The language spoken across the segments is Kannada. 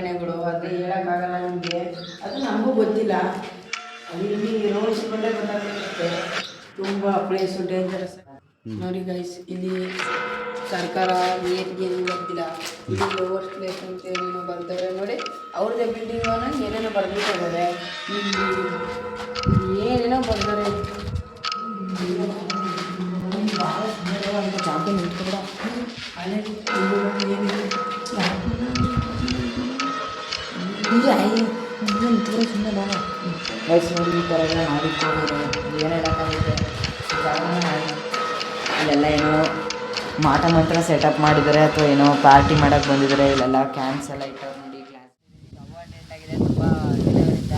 ಘಟನೆಗಳು ಅದು ಹೇಳೋಕ್ಕಾಗಲ್ಲ ನಮಗೆ. ಅದು ನಮಗೂ ಗೊತ್ತಿಲ್ಲ. ಅದು ಇಲ್ಲಿ ರೋಡ್ಸ್ ಬಂದರೆ ಗೊತ್ತಾಗುತ್ತೆ. ತುಂಬ ಪ್ಲೇಸು ಡೇಂಜರಸ್. ನೋಡಿ ಗೈಸ್, ಇಲ್ಲಿ ಸರ್ಕಾರ ಏನು ಗೊತ್ತಿಲ್ಲ. ಇಲ್ಲಿ ಲೋವರ್ ಪ್ಲೇಸ್ ಅಂತ ಏನೇನೋ ಬರ್ತಾರೆ ನೋಡಿ. ಅವ್ರದ್ದೇ ಬಿಲ್ಡಿಂಗ್ ಏನೇನೋ ಬರ್ಬಿಟ್ಟಿದ್ದಾರೆ. ಇಲ್ಲಿ ಏನೇನೋ ಬರ್ತಾರೆ. ಅಂತ ಜಾಗ ನಿಂತ್ಕೊಬಿಡ ಅಲ್ಲೇ ನಿಂತ್ಕೊಂಡು ಸುಮ್ಮನೆ ಬಾಳ ವಯಸ್ಸು ನೋಡಿ ಈ ಥರ ಎಲ್ಲ ಮಾಡಿಟ್ಕೊಂಡಿರೋ ಏನು ಹೇಳೋಕ್ಕಾಗುತ್ತೆ. ಇಲ್ಲೆಲ್ಲ ಏನೋ ಮಾಟ ಮಂತ್ರ ಸೆಟಪ್ ಮಾಡಿದ್ದಾರೆ ಅಥವಾ ಏನೋ ಪಾರ್ಟಿ ಮಾಡೋಕ್ಕೆ ಬಂದಿದ್ದಾರೆ. ಇಲ್ಲೆಲ್ಲ ಕ್ಯಾನ್ಸ್ ಎಲ್ಲ ಇಟ್ಟವ್ರು ನೋಡಿ. ಕ್ಲಾಸ್ ಅವಾರ್ಡೆಂಟ್ ಆಗಿದೆ ತುಂಬ ದಿನಗಳಿಂದ.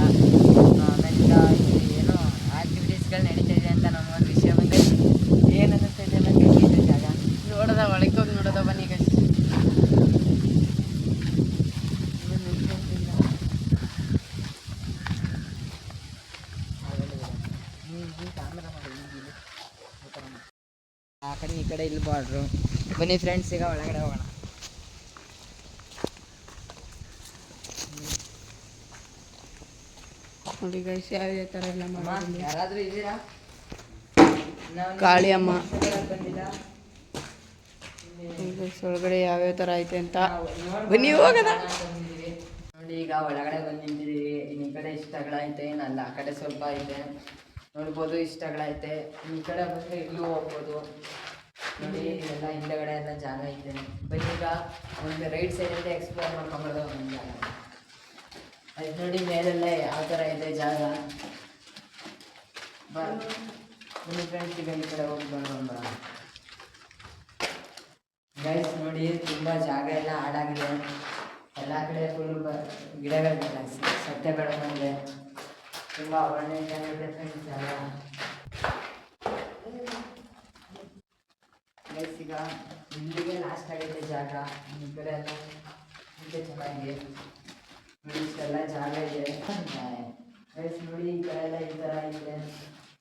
ಆಮೇಲಿಂದ ಇಲ್ಲಿ ಏನೋ ಆ್ಯಕ್ಟಿವಿಟೀಸ್ಗಳು ನಡೀತಾ ಇದೆ ಅಂತ ನಮಗೊಂದು ವಿಷಯ ಬಂದರೆ ಏನು ಅನ್ನಿಸ್ತಾ ಇದೆ ನನಗೆ. ಈ ಜಾಗ ನೋಡೋದ ಒಳಗೆ ಹೋಗಿ ನೋಡೋದ ಬನ್ನಿ ಗೈಸ್. ಆ ಕಡೆ ಈ ಕಡೆ ಇಲ್ಲಿ ಬಾರ್ಡ್ರು. ಬನ್ನಿ ಫ್ರೆಂಡ್ಸ್, ಈಗ ಒಳಗಡೆ ಹೋಗೋಣ. ನೋಡಿ ಗೈಸ್, ಯಾವ ಥರ ಎಲ್ಲ ಮಾಡಿ. ಯಾರಾದರೂ ಇದ್ದೀರಾ? ಕಾಳಿ ಅಮ್ಮ ಒಳಗಡೆ ಯಾವ್ಯಾವ ಥರ ಐತೆ ಅಂತ ಬನ್ನಿ ಹೋಗೋಣ. ನೋಡಿ ಈಗ ಒಳಗಡೆ ಬಂದು ನಿಂತಿದ್ದೀವಿ. ಈ ಕಡೆ ಇಷ್ಟಗಳೈತೆ, ಏನಲ್ಲ ಆ ಕಡೆ ಸ್ವಲ್ಪ ಐತೆ ನೋಡ್ಬೋದು. ಇಷ್ಟಗಳೈತೆ ಈ ಕಡೆ ಬಂದರೆ ಇಲ್ಲೂ ಹೋಗ್ಬೋದು. ನೋಡಿ ಇದೆಲ್ಲ ಹಿಂದೆಗಡೆ ಎಲ್ಲ ಜಾಗ ಐತೆ. ಬನ್ನಿ ಈಗ ಒಂದು ರೈಟ್ ಸೈಡಲ್ಲಿ ಎಕ್ಸ್ಪ್ಲೋರ್ ಮಾಡ್ಕೊಂಬರೋದು ಒಂದು ಜಾಗ. ಅದು ನೋಡಿ ಮೇಲೆಲ್ಲ ಯಾವ ಥರ ಇದೆ ಜಾಗ. ಬನ್ನಿ ಫ್ರೆಂಡ್ಸ್, ಈಗ ಈ ಕಡೆ ಹೋಗಿ ಬರೋಣ. ಗೈಸ್ ನೋಡಿ, ತುಂಬ ಜಾಗ ಎಲ್ಲ ಹಾಳಾಗಿದೆ. ಎಲ್ಲ ಕಡೆ ಫುಲ್ ಗಿಡಗಳಿಲ್ಲ, ಸತ್ಯ ಬೆಳೆದಿದೆ. ತುಂಬ ಒಳ್ಳೆ ಜಾಗ ಫ್ರೆಂಡ್ಸ್ ಜಾಗ. ಗೈಸ್ ಈಗ ಇಲ್ಲಿಗೆ ಲಾಸ್ಟ್ ಆಗೈತೆ ಜಾಗ. ಈ ಕಡೆ ಎಲ್ಲ ಇದೆ ಚೆನ್ನಾಗಿ. ನೋಡಿ ಇಷ್ಟೆಲ್ಲ ಜಾಗ ಇದೆ ಗೈಸ್. ನೋಡಿ ಈ ಕಡೆ ಎಲ್ಲ ಈ ಥರ ಇದೆ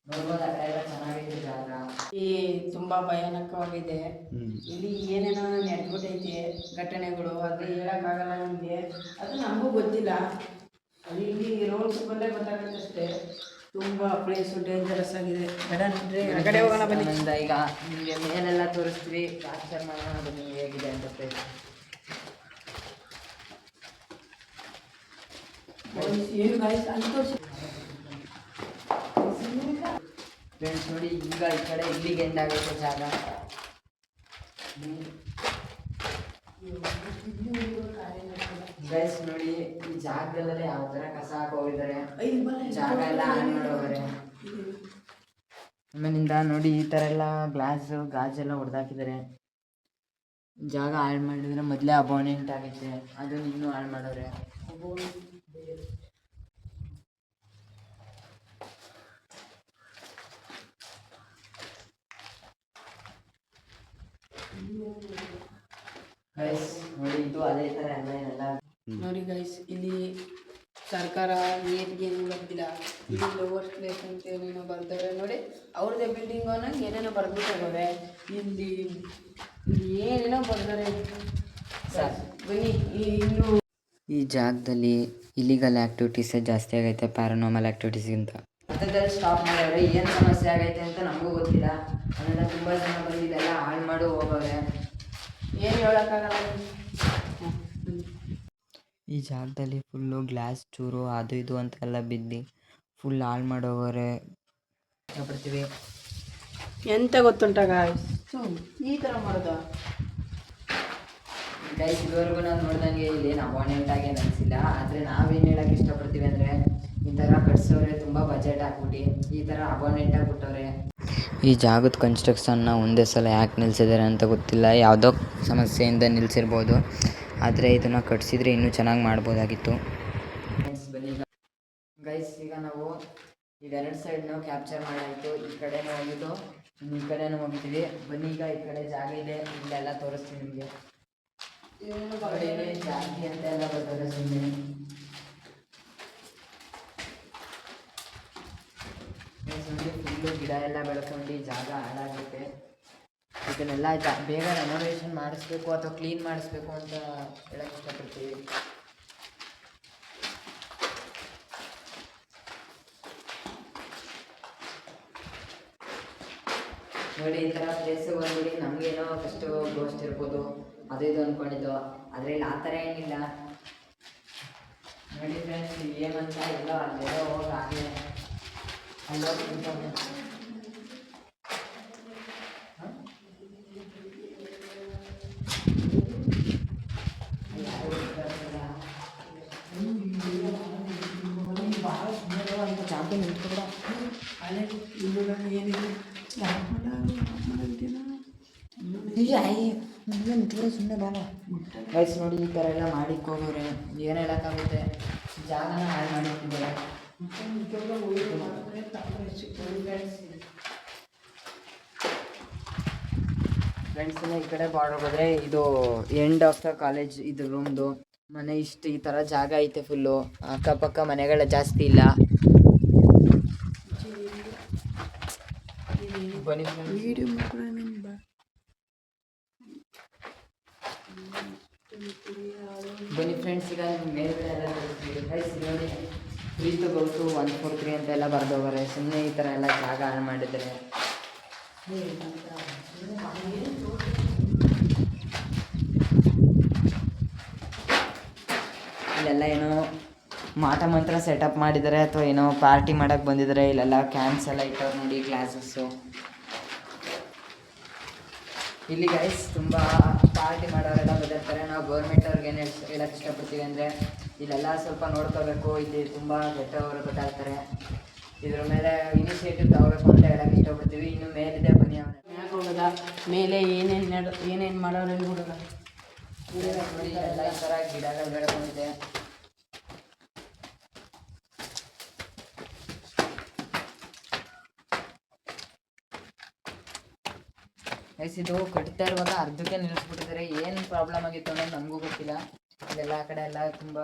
ನೋಡ್ಬೋದು. ಆ ಕಡೆ ಎಲ್ಲ ಚೆನ್ನಾಗೈತೆ ಜಾಗ. ಈ ತುಂಬ ಭಯಾನಕವಾಗಿದೆ. ಇಲ್ಲಿ ಏನೇನೋ ನಡೆದ್ಬಿಟ್ಟೈತೆ ಘಟನೆಗಳು. ಅದು ಹೇಳೋಕ್ಕಾಗಲ್ಲ ನಮಗೆ. ಅದು ನಮಗೂ ಗೊತ್ತಿಲ್ಲ. ಅದು ಇಲ್ಲಿ ರೋಡ್ಸ್ ಬಂದರೆ ಗೊತ್ತಾಗುತ್ತೆ ಅಷ್ಟೇ. ತುಂಬ ಪ್ಲೇಸು ಡೇಂಜರಸ್ ಆಗಿದೆ. ಕಡೆ ಹೋಗೋಣ ಬನ್ನಿ. ಈಗ ನಿಮಗೆ ಮೇಲೆಲ್ಲ ತೋರಿಸ್ತೀವಿ, ಕ್ಯಾಪ್ಚರ್ ಮಾಡೋಣ ಬನ್ನಿ ಹೇಗಿದೆ ಅಂತ ಪ್ಲೇಸ್. ಏನು ಗಾಯ್ಸ್ ಅಲ್ಲಿ ತೋರಿಸಿ ಫ್ರೆಂಡ್ಸ್. ನೋಡಿ ಈಗ ಈ ಕಡೆ ಇಲ್ಲಿಗೆ ಎಂಡ್ ಆಗೈತೆ ಜಾಗ. ಗೈಸ್ ನೋಡಿ ಈ ಜಾಗದಲ್ಲೇ ಯಾವ ಥರ ಕಸ ಹಾಕೋಗಿದ್ದಾರೆ, ಜಾಗ ಎಲ್ಲ ಹಾಳು ಮಾಡೋಗ್ರೆ. ಆಮೇಲಿಂದ ನೋಡಿ ಈ ಥರ ಎಲ್ಲ ಗಾಜೆಲ್ಲ ಹೊಡೆದಾಕಿದ್ದಾರೆ. ಜಾಗ ಹಾಳು ಮಾಡಿದ್ರೆ ಮೊದಲೇ ಅಬೋನೆಂಟ್ ಆಗೈತೆ, ಅದನ್ನು ಇನ್ನೂ ಹಾಳು ಮಾಡೋರೆ. ಗೈಸ್ ನೋಡಿ ಇದು ಅದೇ ಥರ ಎಲ್ಲ ನೋಡಿ ಗೈಸ್. ಇಲ್ಲಿ ಸರ್ಕಾರ ಏನು ಗೊತ್ತಿಲ್ಲ. ಇಲ್ಲಿ ಲೋವರ್ ಪ್ಲೇಸ್ ಅಂತ ಏನೇನೋ ಬರ್ತಾರೆ ನೋಡಿ. ಅವ್ರದ್ದೇ ಬಿಲ್ಡಿಂಗ್ ಏನೇನೋ ಬರ್ಬಿಟ್ಟಿದ್ದಾರೆ. ಇಲ್ಲಿ ಏನೇನೋ ಬರ್ತಾರೆ ಸರ್. ಬನ್ನಿ ಇನ್ನು ಈ ಜಾಗದಲ್ಲಿ ಇಲಿಗಲ್ ಆ್ಯಕ್ಟಿವಿಟೀಸೇ ಜಾಸ್ತಿ ಆಗೈತೆ ಪ್ಯಾರಾನಾರ್ಮಲ್ ಆ್ಯಕ್ಟಿವಿಟೀಸ್ಗಿಂತ. ಅರ್ಥದಲ್ಲಿ ಸ್ಟಾಪ್ ಮಾಡೋರೆ. ಏನು ಸಮಸ್ಯೆ ಆಗೈತೆ ಅಂತ ನಮಗೂ ಗೊತ್ತಿಲ್ಲ. ಅದೆಲ್ಲ ತುಂಬ ಜನ ಬಂದಿದ್ದೆಲ್ಲ ಹಾಳು ಮಾಡಿ ಹೋಗೋರೆ. ಏನು ಹೇಳೋಕ್ಕಾಗಲ್ಲ. ಈ ಜಾಗದಲ್ಲಿ ಫುಲ್ಲು ಗ್ಲಾಸ್ ಚೂರು ಅದು ಇದು ಅಂತೆಲ್ಲ ಬಿದ್ದು ಫುಲ್ ಹಾಳು ಮಾಡೋವರೆ. ಬರ್ತೀವಿ ಎಂತ ಗೊತ್ತುಂಟ ಗಾಯ್ಸ್, ಈ ಥರ ಮಾಡೋದು ಗೈಸ್. ಇದುವರೆಗೂ ನಾವು ನೋಡ್ದಂಗೆ ಇಲ್ಲೇನು ಅಬೋನೆಂಟ್ ಆಗಿ ಅನಿಸಿಲ್ಲ. ಆದರೆ ನಾವೇನು ಹೇಳೋಕ್ಕೆ ಇಷ್ಟಪಡ್ತೀವಿ ಅಂದರೆ ಈ ಥರ ಕಟ್ಸೋರೆ ತುಂಬ ಬಜೆಟ್ ಹಾಕ್ಬಿಟ್ಟು ಈ ಥರ ಅಬೋನೆಂಟ್ ಆಗಿಬಿಟ್ಟವ್ರೆ. ಈ ಜಾಗದ ಕನ್ಸ್ಟ್ರಕ್ಷನ್ನ ಒಂದೇ ಸಲ ಯಾಕೆ ನಿಲ್ಲಿಸಿದ್ದಾರೆ ಅಂತ ಗೊತ್ತಿಲ್ಲ. ಯಾವುದೋ ಸಮಸ್ಯೆಯಿಂದ ನಿಲ್ಲಿಸಿರ್ಬೋದು. ಆದರೆ ಇದನ್ನು ಕಟ್ಸಿದ್ರೆ ಇನ್ನೂ ಚೆನ್ನಾಗಿ ಮಾಡ್ಬೋದಾಗಿತ್ತು. ಬನ್ನಿ ಗೈಸ್, ಈಗ ನಾವು ಇವೆರಡು ಸೈಡ್ನೂ ಕ್ಯಾಪ್ಚರ್ ಮಾಡಾಯಿತು. ಈ ಕಡೆನೂ ಹೋಗಿದ್ದು ಈ ಕಡೆನೂ ಹೋಗ್ತೀವಿ. ಬನ್ನಿ ಈಗ ಈ ಕಡೆ ಜಾಗ ಇದೆ, ಇಲ್ಲೆಲ್ಲ ತೋರಿಸ್ತೀವಿ ನಿಮಗೆ. ಜಾಸ್ತಿ ಅಂತ ಎಲ್ಲ ಬರ್ತದೆ ಸುಮ್ಮನೆ. ಫುಲ್ಲು ಗಿಡ ಎಲ್ಲ ಬೆಳ್ಕೊಂಡು ಜಾಗ ಹಾಳಾಗುತ್ತೆ. ಇದನ್ನೆಲ್ಲ ಬೇಗ ರೆನೋವೇಷನ್ ಮಾಡಿಸ್ಬೇಕು ಅಥವಾ ಕ್ಲೀನ್ ಮಾಡಿಸ್ಬೇಕು ಅಂತ ಹೇಳಕ್ಕೆ ಇಷ್ಟಪಡ್ತೀವಿ. ನೋಡಿ ಈ ಥರ ಪ್ಲೇಸಿಗೆ ಬಂದ್ಬಿಡಿ. ನಮಗೇನೋ ಫಸ್ಟು ಗೋಸ್ಟ್ ಇರ್ಬೋದು ಅದು ಇದು ಅಂದ್ಕೊಂಡಿದ್ದು, ಆದರೆ ಇಲ್ಲಿ ಆ ಥರ ಏನಿಲ್ಲ. ನೋಡಿ ಫ್ರೆಂಡ್ಸ್, ಏನಂತ ಎಲ್ಲ ಅಲ್ಲೆಲ್ಲ ಹೋಗಿ ಆಗಲೇ ಅಲ್ಲೋಗಿ ಚಾಂಪಿಯನ್ ನಿಂತ್ಕೊಬಿಡ. ಸುಮ್ಮನೆ ಬಾಬಾ ವಯಸ್ಸು ನೋಡಿ ಈ ಥರ ಎಲ್ಲ ಮಾಡಿಕ್ಕೆ ಹೋಗೋರೆ ಏನು ಹೇಳೋಕ್ಕಾಗುತ್ತೆ. ಜಾಗನ ಹಾಳು ಮಾಡಿ ಹೋಗ್ತಿದ್ದಾರೆ. ಫ್ರೆಂಡ್ಸನ್ನ ಈ ಕಡೆ ಬಾರ್ಡರ್ ಹೋದರೆ ಇದು ಎಂಡ್ ಆಫ್ ದ ಕಾಲೇಜ್. ಇದು ರೂಮ್ದು ಮನೆ ಇಷ್ಟು ಈ ಥರ ಜಾಗ ಐತೆ ಫುಲ್ಲು. ಅಕ್ಕಪಕ್ಕ ಮನೆಗಳ ಜಾಸ್ತಿ ಇಲ್ಲ. ಬನ್ನಿ ಬನ್ನಿ ಫ್ರೆಂಡ್ಸ್, ಈಗ ಮೇಲ್ಗಡೆ ಎಲ್ಲ ಫ್ರೆಂಡ್ಸ್ ನೋಡಿ 3 to go to 143 ಅಂತ ಎಲ್ಲ ಬರ್ದೋಗಾರೆ. ಸುಮ್ಮನೆ ಈ ಥರ ಎಲ್ಲ ಜಾಗ ಹಾಳು ಮಾಡಿದ್ದಾರೆ. ಇಲ್ಲೆಲ್ಲ ಏನೋ ಮಾಟ ಮಂತ್ರ ಸೆಟಪ್ ಮಾಡಿದ್ದಾರೆ ಅಥವಾ ಏನೋ ಪಾರ್ಟಿ ಮಾಡೋಕ್ಕೆ ಬಂದಿದ್ದಾರೆ. ಇಲ್ಲೆಲ್ಲ ಕ್ಯಾನ್ಸ್ ಎಲ್ಲ ಇಟ್ಟವ್ರು ನೋಡಿ, ಗ್ಲಾಸಸ್ಸು. ಇಲ್ಲಿ ಗೈಸ್ ತುಂಬ ಪಾರ್ಟಿ ಮಾಡೋರೆಲ್ಲ ಬಂದಿರ್ತಾರೆ. ನಾವು ಗೌರ್ಮೆಂಟ್ ಅವ್ರಿಗೆ ಏನು ಹೇಳಕ್ಕೆ ಇಷ್ಟಪಡ್ತೀವಿ ಅಂದರೆ ಇಲ್ಲೆಲ್ಲ ಸ್ವಲ್ಪ ನೋಡ್ಕೋಬೇಕು. ಇಲ್ಲಿ ತುಂಬ ಕೆಟ್ಟವರು ಗೊತ್ತಾಗ್ತಾರೆ. ಇದ್ರ ಮೇಲೆ ಇನಿಷಿಯೇಟಿವ್ ತಗೋಬೇಕು ಅಂತ ಹೇಳಕ್ಕೆ ಇಷ್ಟಪಡ್ತೀವಿ. ಇನ್ನು ಮೇಲಿದೆ ಬನ್ನಿ ಮ್ಯಾಗ ಹೋಗೋದ ಮೇಲೆ ಏನೇನು ಮಾಡೋರು ಎಲ್ಲಿ ಹುಡುಗ ನೋಡಿ. ಎಲ್ಲ ಈ ಥರ ಗಿಡಗಳು ಬೆಳ್ಕೊಂಡಿದೆ. ಇದು ಕಟ್ತಾ ಇರುವಾಗ ಅರ್ಧಕ್ಕೆ ನಿಲ್ಲಿಸ್ಬಿಟ್ಟಿದ್ದಾರೆ. ಏನು ಪ್ರಾಬ್ಲಮ್ ಆಗಿತ್ತು ಅನ್ನೋದು ನಮಗೂ ಗೊತ್ತಿಲ್ಲ. ಇಲ್ಲೆಲ್ಲ ಆ ಕಡೆ ಎಲ್ಲ ತುಂಬ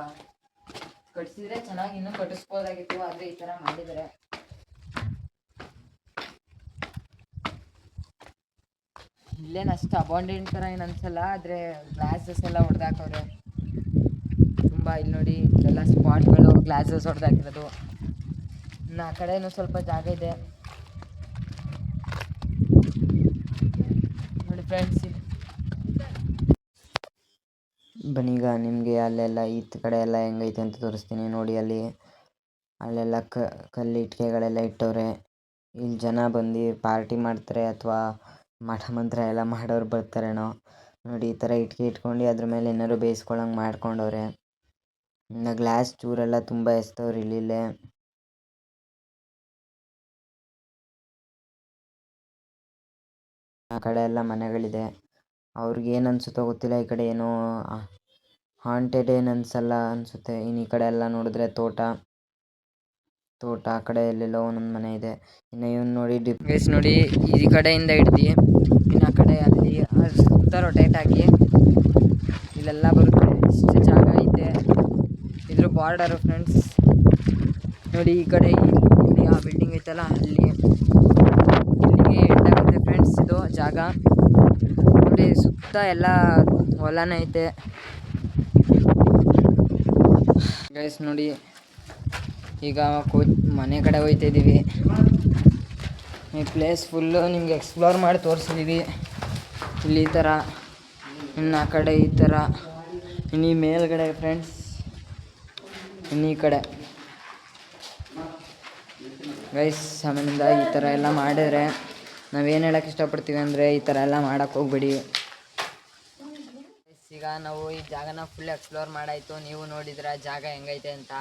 ಕಟ್ಸಿದ್ರೆ ಚೆನ್ನಾಗಿ ಇನ್ನೂ ಕಟ್ಟಿಸ್ಬೋದಾಗಿತ್ತು, ಆದರೆ ಈ ಥರ ಮಾಡಿದ್ದಾರೆ. ಇಲ್ಲೇನು ಅಷ್ಟು ಅಬಾಂಡೆಂಟ್ ಥರ ಏನು ಅನ್ಸಲ್ಲ, ಆದರೆ ಗ್ಲಾಸಸ್ ಎಲ್ಲ ಹೊಡೆದಾಕವ್ರೆ ತುಂಬ. ಇಲ್ಲಿ ನೋಡಿ ಎಲ್ಲ ಸ್ಪಾಟ್ಗಳು ಗ್ಲಾಸಸ್ ಹೊಡೆದಾಕಿರೋದು. ಇನ್ನು ಆ ಕಡೆನೂ ಸ್ವಲ್ಪ ಜಾಗ ಇದೆ ನೋಡಿ ಫ್ರೆಂಡ್ಸ್. ಬನ್ನೀಗ ನಿಮಗೆ ಅಲ್ಲೆಲ್ಲ ಈ ಕಡೆ ಎಲ್ಲ ಹೆಂಗೈತೆ ಅಂತ ತೋರಿಸ್ತೀನಿ ನೋಡಿ. ಅಲ್ಲೆಲ್ಲ ಕಲ್ಲು ಇಟ್ಟಿಗೆಗಳೆಲ್ಲ ಇಟ್ಟವ್ರೆ. ಇಲ್ಲಿ ಜನ ಬಂದು ಪಾರ್ಟಿ ಮಾಡ್ತಾರೆ ಅಥವಾ ಮಠ ಮಂತ್ರ ಎಲ್ಲ ಮಾಡೋರು ಬರ್ತಾರೇನೋ ನೋಡಿ. ಈ ಥರ ಇಟ್ಟಿಗೆ ಇಟ್ಕೊಂಡು ಅದ್ರ ಮೇಲೆ ಏನಾದ್ರು ಬೇಯಿಸ್ಕೊಳಂಗೆ ಮಾಡ್ಕೊಂಡವ್ರೆ. ಇನ್ನು ಗ್ಲಾಸ್ ಚೂರೆಲ್ಲ ತುಂಬ ಎಸ್ತವ್ರು ಇಲ್ಲಿಲ್ಲೇ. ಆ ಕಡೆ ಎಲ್ಲ ಮನೆಗಳಿದೆ. ಅವ್ರಿಗೆ ಏನು ಅನಿಸುತ್ತೋ ಗೊತ್ತಿಲ್ಲ. ಈ ಕಡೆ ಏನೋ ಹಾಂಟೆಡ್ ಏನು ಅನಿಸಲ್ಲ ಅನಿಸುತ್ತೆ. ಇನ್ನು ಈ ಕಡೆ ಎಲ್ಲ ನೋಡಿದ್ರೆ ತೋಟ ಆ ಕಡೆ ಎಲ್ಲೆಲ್ಲೋ ಒಂದೊಂದು ಮನೆ ಇದೆ. ಇನ್ನು ಇವನು ನೋಡಿ ಡಿಪ್ಲೇಸ್ ನೋಡಿ, ಈ ಕಡೆಯಿಂದ ಹಿಡ್ದು ಇನ್ನು ಆ ಕಡೆ ಅಲ್ಲಿ ಸುತ್ತ ರೊಟೇಟ್ ಆಗಿ ಇಲ್ಲೆಲ್ಲ ಬರುತ್ತೆ. ಇಷ್ಟು ಜಾಗ ಐತೆ. ಇದ್ರ ಬಾರ್ಡರು ಫ್ರೆಂಡ್ಸ್ ನೋಡಿ. ಈ ಕಡೆ ಇಲ್ಲಿ ಆ ಬಿಲ್ಡಿಂಗ್ ಐತಲ್ಲ ಅಲ್ಲಿಗೆ ಎಂಡಾಗುತ್ತೆ ಫ್ರೆಂಡ್ಸ್ ಇದು ಜಾಗ ನೋಡಿ. ಸುತ್ತ ಎಲ್ಲ ಹೊಲನೇ ಐತೆ ಗೈಸ್ ನೋಡಿ. ಈಗ ಮನೆ ಕಡೆ ಹೋಗ್ತಾಯಿದ್ದೀವಿ. ಈ ಪ್ಲೇಸ್ ಫುಲ್ಲು ನಿಮ್ಗೆ ಎಕ್ಸ್ಪ್ಲೋರ್ ಮಾಡಿ ತೋರಿಸಿದ್ದೀವಿ. ಇಲ್ಲಿ ಈ ಥರ, ಇನ್ನು ಆ ಕಡೆ ಈ ಥರ, ಇನ್ನು ಈ ಮೇಲ್ಗಡೆ ಫ್ರೆಂಡ್ಸ್, ಇನ್ನು ಈ ಕಡೆ ಗೈಸ್. ಆಮೇಲಿಂದ ಈ ಥರ ಎಲ್ಲ ಮಾಡಿದ್ರೆ ನಾವೇನು ಹೇಳೋಕ್ಕೆ ಇಷ್ಟಪಡ್ತೀವಿ ಅಂದರೆ ಈ ಥರ ಎಲ್ಲ ಮಾಡೋಕ್ಕೆ ಹೋಗ್ಬೇಡಿ. ಈಗ ನಾವು ಈ ಜಾಗನ ಫುಲ್ ಎಕ್ಸ್ಪ್ಲೋರ್ ಮಾಡಾಯಿತು. ನೀವು ನೋಡಿದ್ರೆ ಜಾಗ ಹೆಂಗೈತೆ ಅಂತ.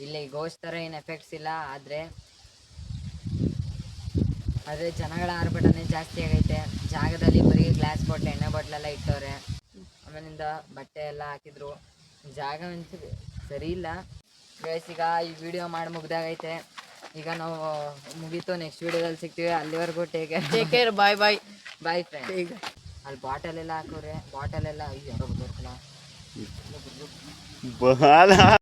ಇಲ್ಲಿ ಗೋಸ್ಟ್ ಥರ ಏನು ಎಫೆಕ್ಟ್ಸ್ ಇಲ್ಲ, ಆದರೆ ಜನಗಳ ಆರ್ಭಟನೆ ಜಾಸ್ತಿ ಆಗೈತೆ. ಜಾಗದಲ್ಲಿ ಬರೀ ಗ್ಲಾಸ್ ಬಾಟ್ಲ್, ಎಣ್ಣೆ ಬಾಟ್ಲೆಲ್ಲ ಇಟ್ಟವ್ರೆ. ಆಮೇಲಿಂದ ಬಟ್ಟೆ ಎಲ್ಲ ಹಾಕಿದ್ರು. ಜಾಗ ಸರಿ ಇಲ್ಲ ಗೈಸ್. ಈಗ ಈ ವಿಡಿಯೋ ಮಾಡಿ ಮುಗ್ದಾಗೈತೆ. ಈಗ ನಾವು ಮುಗೀತು. ನೆಕ್ಸ್ಟ್ ವಿಡಿಯೋದಲ್ಲಿ ಸಿಗ್ತೀವಿ. ಅಲ್ಲಿವರೆಗೂ ಟೇಕ್ ಕೇರ್. Boy friend. ಅಲ್ಲಿ ಬಾಟಲೆಲ್ಲ ಹಾಕೋರೆ. ಬಾಟಲೆಲ್ಲ ಯಾರೋ ಗೊತ್ತಿಲ್ಲ.